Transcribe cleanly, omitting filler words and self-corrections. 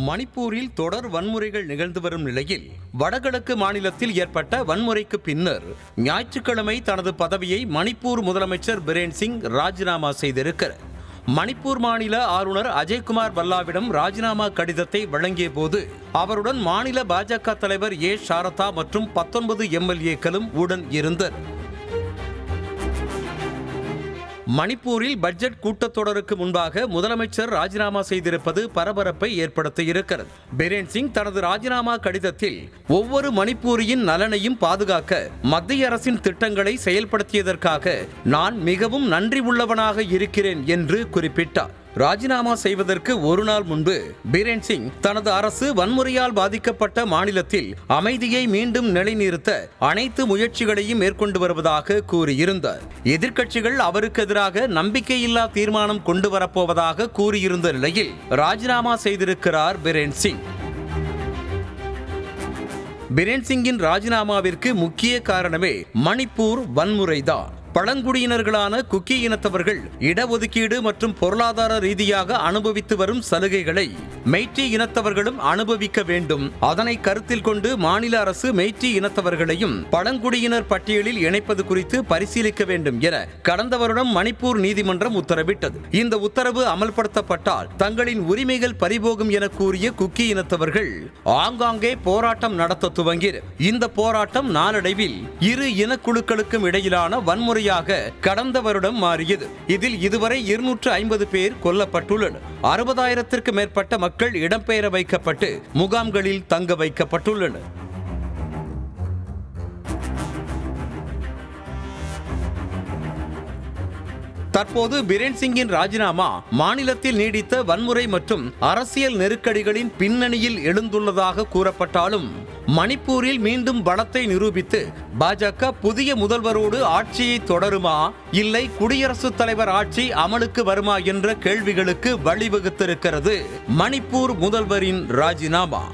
மணிப்பூரில் தொடர் வன்முறைகள் நிகழ்ந்து வரும் நிலையில் வடகிழக்கு மாநிலத்தில் ஏற்பட்ட வன்முறைக்கு பின்னர் ஞாயிற்றுக்கிழமை தனது பதவியை மணிப்பூர் முதலமைச்சர் பிரேன் சிங் ராஜினாமா செய்திருக்கிறார். மணிப்பூர் மாநில ஆளுநர் அஜய்குமார் பல்லாவிடம் ராஜினாமா கடிதத்தை வழங்கிய போது அவருடன் மாநில பாஜக தலைவர் ஏ சாரதா மற்றும் 19 எம்எல்ஏக்களும் உடன் இருந்தனர். மணிப்பூரில் பட்ஜெட் கூட்டத்தொடருக்கு முன்பாக முதலமைச்சர் ராஜினாமா செய்திருப்பது பரபரப்பை ஏற்படுத்தியிருக்கிறது. பிரேன் சிங் தனது ராஜினாமா கடிதத்தில் ஒவ்வொரு மணிப்பூரியின் நலனையும் பாதுகாக்க மத்திய அரசின் திட்டங்களை செயல்படுத்தியதற்காக நான் மிகவும் நன்றி உள்ளவனாக இருக்கிறேன் என்று குறிப்பிட்டார். ராஜினாமா செய்வதற்கு ஒரு நாள் முன்பு பிரேன் சிங் தனது அரசு வன்முறையால் பாதிக்கப்பட்ட மாநிலத்தில் அமைதியை மீண்டும் நிலைநிறுத்த அனைத்து முயற்சிகளையும் மேற்கொண்டு வருவதாக கூறியிருந்தார். எதிர்க்கட்சிகள் அவருக்கு எதிராக நம்பிக்கையில்லா தீர்மானம் கொண்டு வரப்போவதாக கூறியிருந்த நிலையில் ராஜினாமா செய்திருக்கிறார் பிரேன் சிங். பிரேன் சிங்கின் ராஜினாமாவிற்கு முக்கிய காரணமே மணிப்பூர் வன்முறைதான். பழங்குடியினர்களான குக்கி இனத்தவர்கள் இடஒதுக்கீடு மற்றும் பொருளாதார ரீதியாக அனுபவித்து வரும் சலுகைகளை மெய்ட்டி இனத்தவர்களும் அனுபவிக்க வேண்டும். அதனை கருத்தில் கொண்டு மாநில அரசு மெய்ட்டி இனத்தவர்களையும் பழங்குடியினர் பட்டியலில் இணைப்பது குறித்து பரிசீலிக்க வேண்டும் என கடந்த வருடம் மணிப்பூர் நீதிமன்றம் உத்தரவிட்டது. இந்த உத்தரவு அமல்படுத்தப்பட்டால் தங்களின் உரிமைகள் பறிபோகும் என கூறிய குக்கி இனத்தவர்கள் ஆங்காங்கே போராட்டம் நடத்த துவங்கினர். இந்த போராட்டம் நாளடைவில் இரு இனக்குழுக்களுக்கும் இடையிலான வன்முறை கடந்த வருடம் மாறியது. இதில் இதுவரை 250 பேர் கொல்லப்பட்டுள்ளனர். 60,000த்திற்கு மேற்பட்ட மக்கள் இடம்பெயர வைக்கப்பட்டு முகாம்களில் தங்க வைக்கப்பட்டுள்ளனர். தற்போது பிரேன் சிங்கின் ராஜினாமா மாநிலத்தில் நீடித்த வன்முறை மற்றும் அரசியல் நெருக்கடிகளின் பின்னணியில் எழுந்துள்ளதாக கூறப்பட்டாலும் மணிப்பூரில் மீண்டும் பலத்தை நிரூபித்து பாஜக புதிய முதல்வரோடு ஆட்சியை தொடருமா இல்லை குடியரசுத் தலைவர் ஆட்சி அமலுக்கு வருமா என்ற கேள்விகளுக்கு வழிவகுத்திருக்கிறது மணிப்பூர் முதல்வரின் ராஜினாமா.